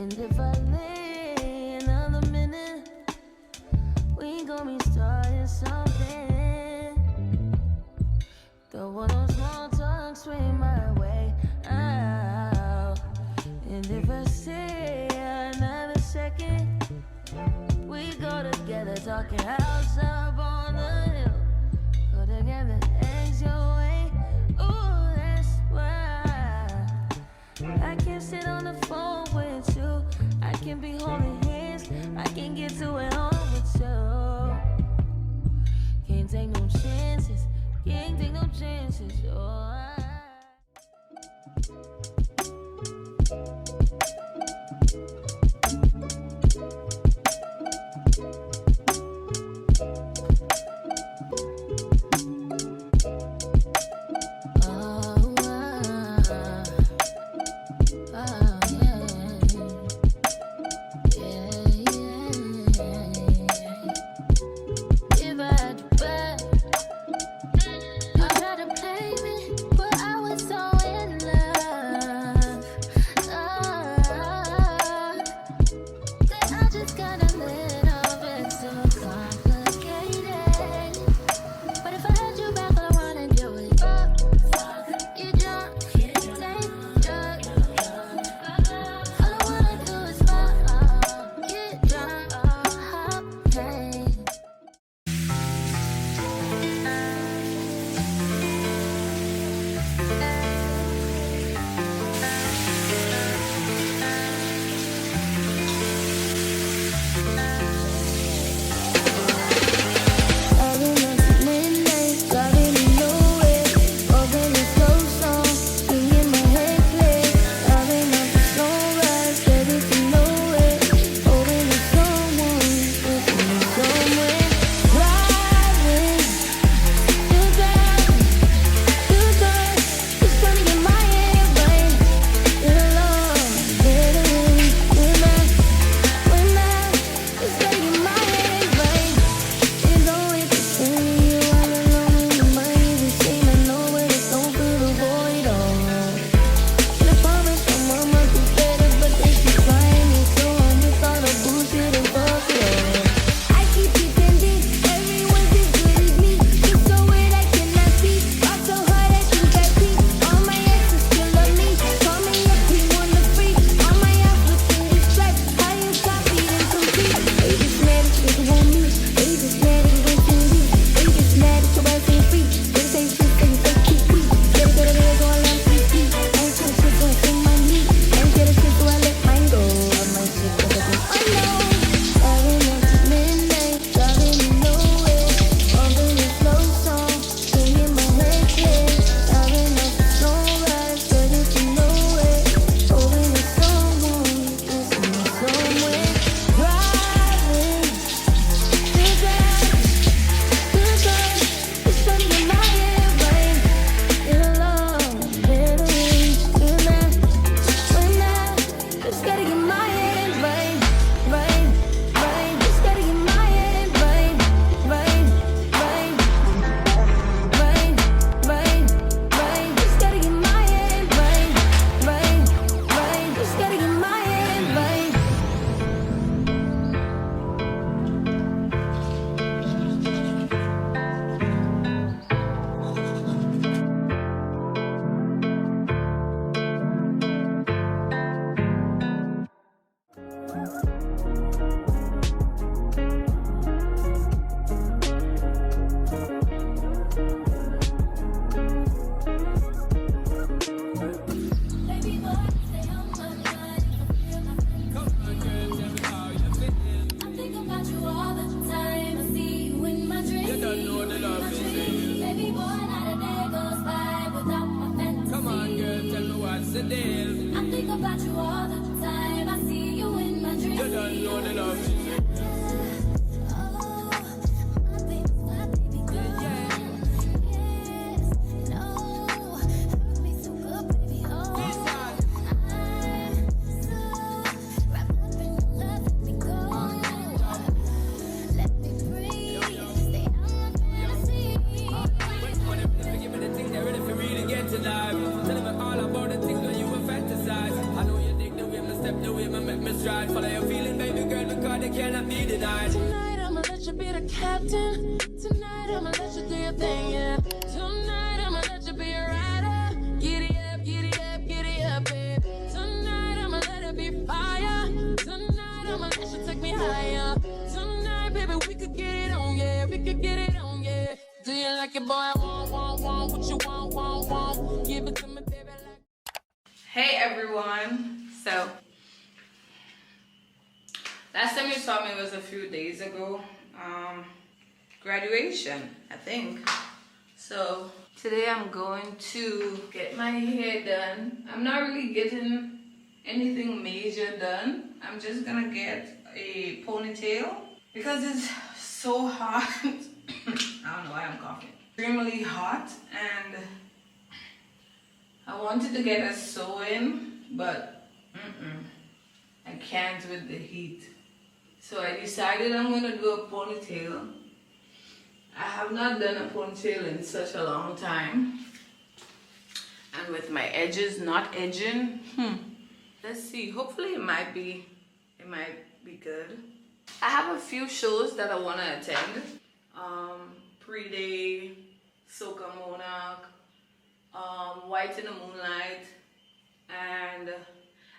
And if I lay another minute, we gon' be starting something. Don't want no small talk, swing my way out. And if I stay another second, we go together, talking house up on the hill. Go together, eggs your way. Ooh, that's why I can sit on the phone with you. I can be holding hands. I can get to it all with you. Can't take no chances. Can't take no chances. Oh, yeah. cannot be denied. Tonight I'ma let you be the captain. Tonight I'ma let you do your thing, yeah. Tonight I'ma let you be a rider. Giddy up, giddy up, giddy up, babe. Tonight I'ma let it be fire. Tonight I'ma let you take me higher. Tonight, baby, we could get it on, yeah. We could get it on, yeah. Do you like it, boy? Want, what you want. Give it to me, baby, like. Hey everyone, so last time you saw me was a few days ago, graduation, I think. So today I'm going to get my hair done. I'm not really getting anything major done. I'm just gonna get a ponytail because it's so hot. I don't know why I'm coughing. Extremely hot, and I wanted to get a sew-in, but I can't with the heat. So I decided I'm gonna do a ponytail. I have not done a ponytail in such a long time. And with my edges not edging, let's see, hopefully it might be good. I have a few shows that I wanna attend. Pre-Day, Soca Monarch, White in the Moonlight, and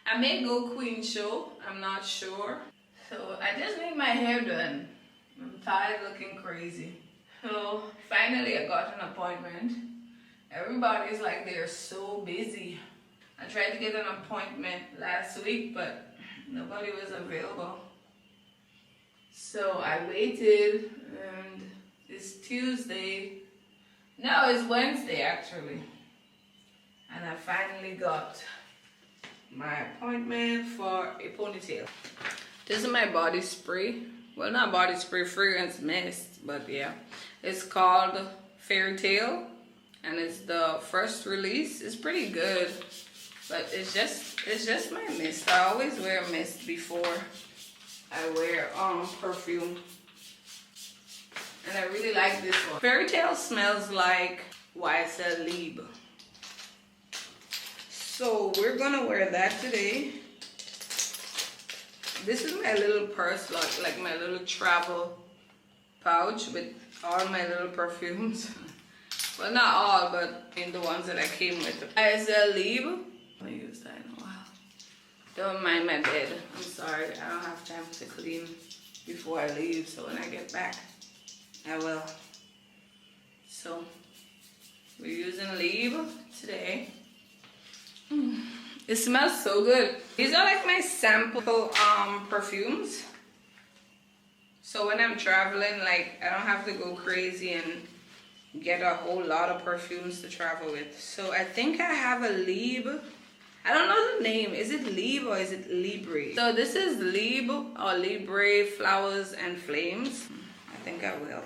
I may go Queen Show, I'm not sure. So I just need my hair done. I'm tired looking crazy. So finally I got an appointment. Everybody's like they're so busy. I tried to get an appointment last week, but nobody was available. So I waited, and it's Tuesday. No, it's Wednesday actually. And I finally got my appointment for a ponytail. This is my body spray. Well, not body spray, fragrance mist, but yeah. It's called Fairy Tale, and it's the first release. It's pretty good, but it's just my mist. I always wear a mist before I wear perfume. And I really like this one. Fairy Tale smells like YSL Libre. So we're gonna wear that today. This is my little purse, like my little travel pouch with all my little perfumes. Well, not all, but in the ones that I came with. YSL Libre. I haven't used that in a while. Don't mind my bed. I'm sorry, I don't have time to clean before I leave, so when I get back, I will. So we're using Libre today. It smells so good. These are like my sample perfumes. So when I'm traveling, like I don't have to go crazy and get a whole lot of perfumes to travel with. So I think I have a Libre. I don't know the name. Is it Libre or is it Libre? So this is Libre or Libre Flowers and Flames. I think I will.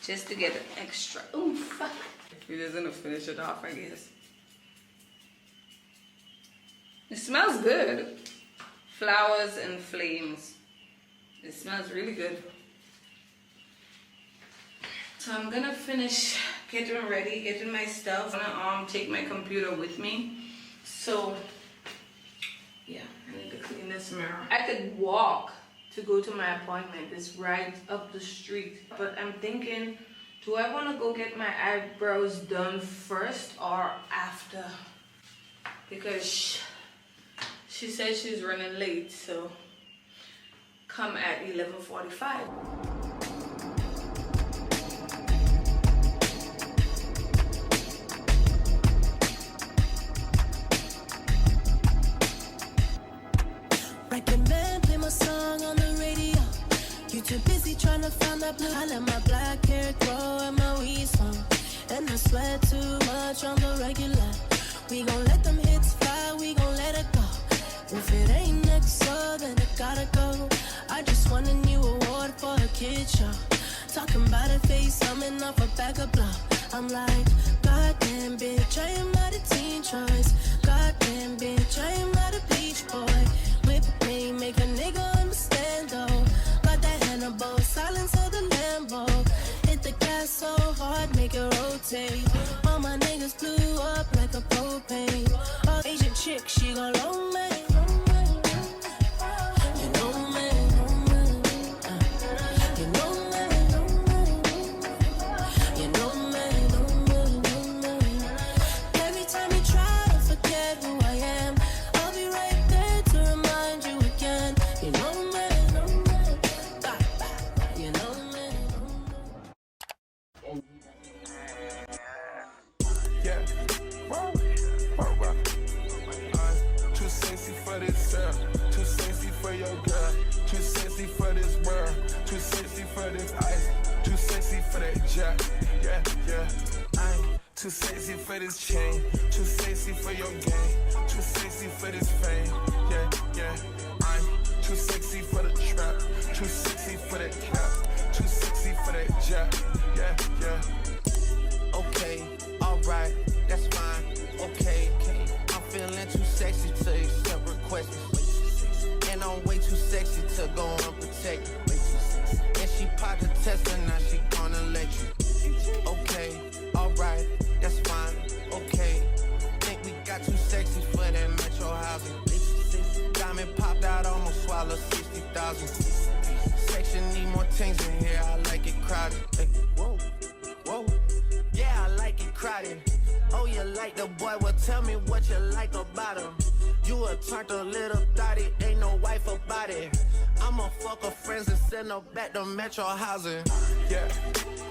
Just to get an extra oomph. If it isn't to finish it off, I guess. It smells good. Flowers and Flames. It smells really good. So I'm gonna finish getting ready, getting my stuff. I'm gonna take my computer with me. So yeah, I need to clean this mirror. I could walk to go to my appointment. It's right up the street. But I'm thinking, do I want to go get my eyebrows done first or after? Because she said she's running late, so come at 11:45. Recommend play my song on the radio. You too busy trying to find that blue. I let my black hair grow and my weed smoke, and I sweat too much on the regular. We gon' let them hits fly, we gon' let it go. If it ain't next door, then it gotta go. I just won a new award for a kid show. Talking about a face, coming off a bag of blow. I'm like, goddamn bitch, I am not a teen choice. Goddamn bitch, I am not a beach boy. Whip me, make a nigga understand though. Got that Hannibal, silence of the Lambo. Hit the gas so hard, make it rotate. All my niggas blew up like a propane. Asian chick, she gon' roll me. You know me. for this ice, too sexy for that jack. Yeah, yeah. I'm too sexy for this chain, too sexy for your game, too sexy for this fame. Yeah, yeah. I'm too sexy for the trap, too sexy for that cap, too sexy for that jack. Yeah, yeah. Okay, alright, that's fine. Okay, I'm feeling too sexy to accept requests. And I'm way too sexy to go unprotected. And she popped the test and now she gonna let you. Okay, alright, that's fine. Okay, think we got too sexy for that metro housing. Diamond popped out, almost swallowed 60,000. Section need more things in here, I like it crowded. Whoa, whoa, yeah, I like it crowded. Oh, you like the boy, well tell me what you like about him. You a turned a little thotty, ain't no wife about it. I'ma fuck her friends and send her back to metro housing. Yeah.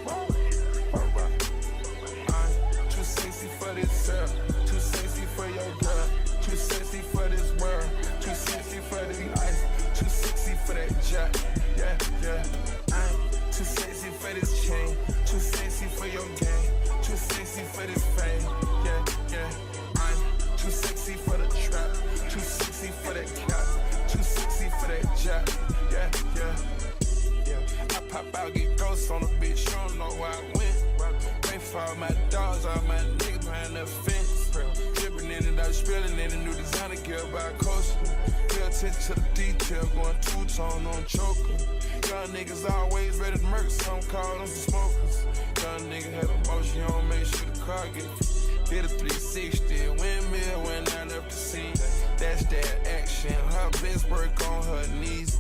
Alright. I'm too sexy for this girl, too sexy for your girl, too sexy for this world, too sexy for this ice, too sexy for that jack. Yeah, yeah. I'm too sexy for this chain, too sexy for your game, too sexy for this fame. Yeah, yeah. I'm too sexy for the trap, too sexy for that cap, too sexy for that jack. Yeah, yeah. Yeah. I pop out, get ghosts on the bitch, you don't know where I went. Pray for all my dogs, all my niggas behind the fence. Dripping in it, I spilling in a new designer gear by coast. Pay attention to the detail, going two-tone on choker. Young niggas always ready to murk, some call them smokers. Young nigga have emotion, you don't make sure the car get hit a 360, windmill when I left the scene. That's that action, her best work on her knees.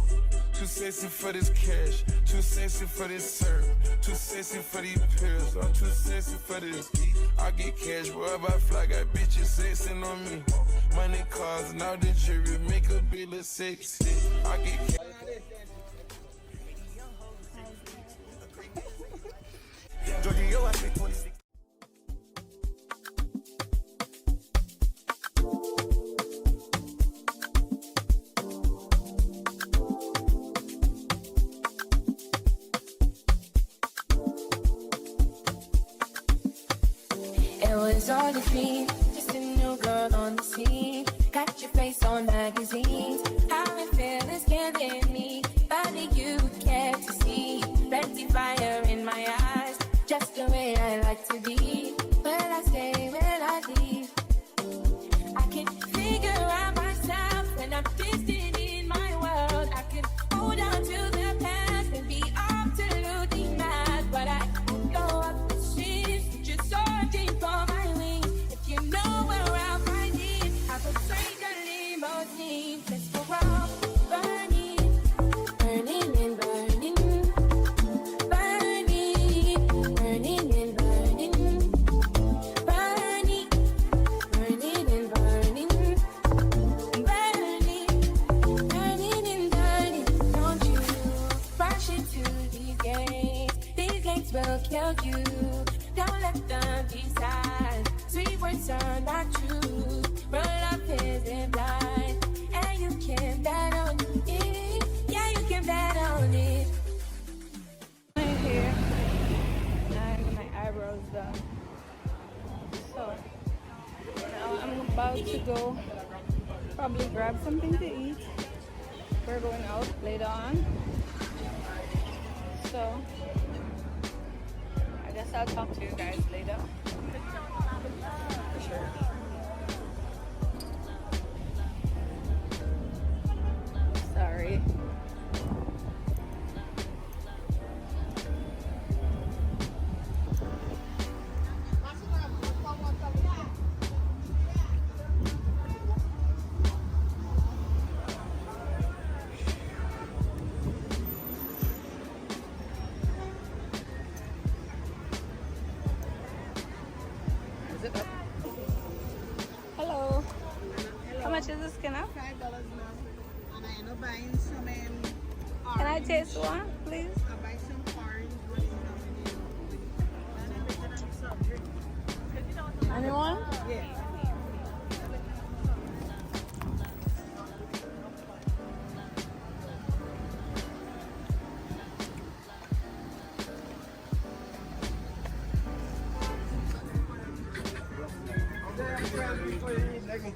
Too sexy for this cash, too sexy for this serve, too sexy for these pills, I'm too sexy for this. I get cash wherever I fly, got bitches sexing on me. Money, cars, and all the jewelry make a bill look sexy. I get cash. It was all a dream, just a new girl on the scene. Got your face on magazines. How it feel is killing me. Body you care to see. Plenty fire in my eyes, just the way I like to be. Will I stay, will I leave? I can figure out myself when I'm distant in my world. I can hold on to the past and be absolutely mad, but I go up the streets just searching for my wings. If you know where I'll find it, I will take a limousine. Let's go out, burning, burning and burning, burning, burning and burning, burning, burning and burning, burning, burning and burning. Don't you rush into these games. These games will kill you. Don't let them decide. Sweet words are not true. Real love isn't blind, and you can bet on it. Yeah, you can bet on it. My hair and my eyebrows done. So now I'm about to go probably grab something to eat. We're going out later on. So I guess I'll talk to you guys later. For sure. Sorry. Is it up? Hello. How much is this skinner? $5 now. And I end up buying some orange. Can I taste one, please? I buy some orange. What is it? Anyone? Yeah. Three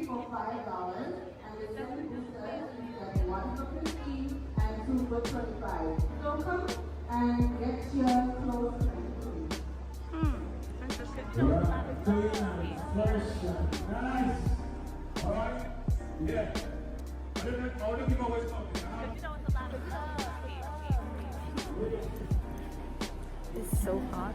for $5, and the second boosters you get one for 15 and two for 25. So come and get your clothes and food. Nice. All right. Yeah. I don't keep always talking. It's so hot.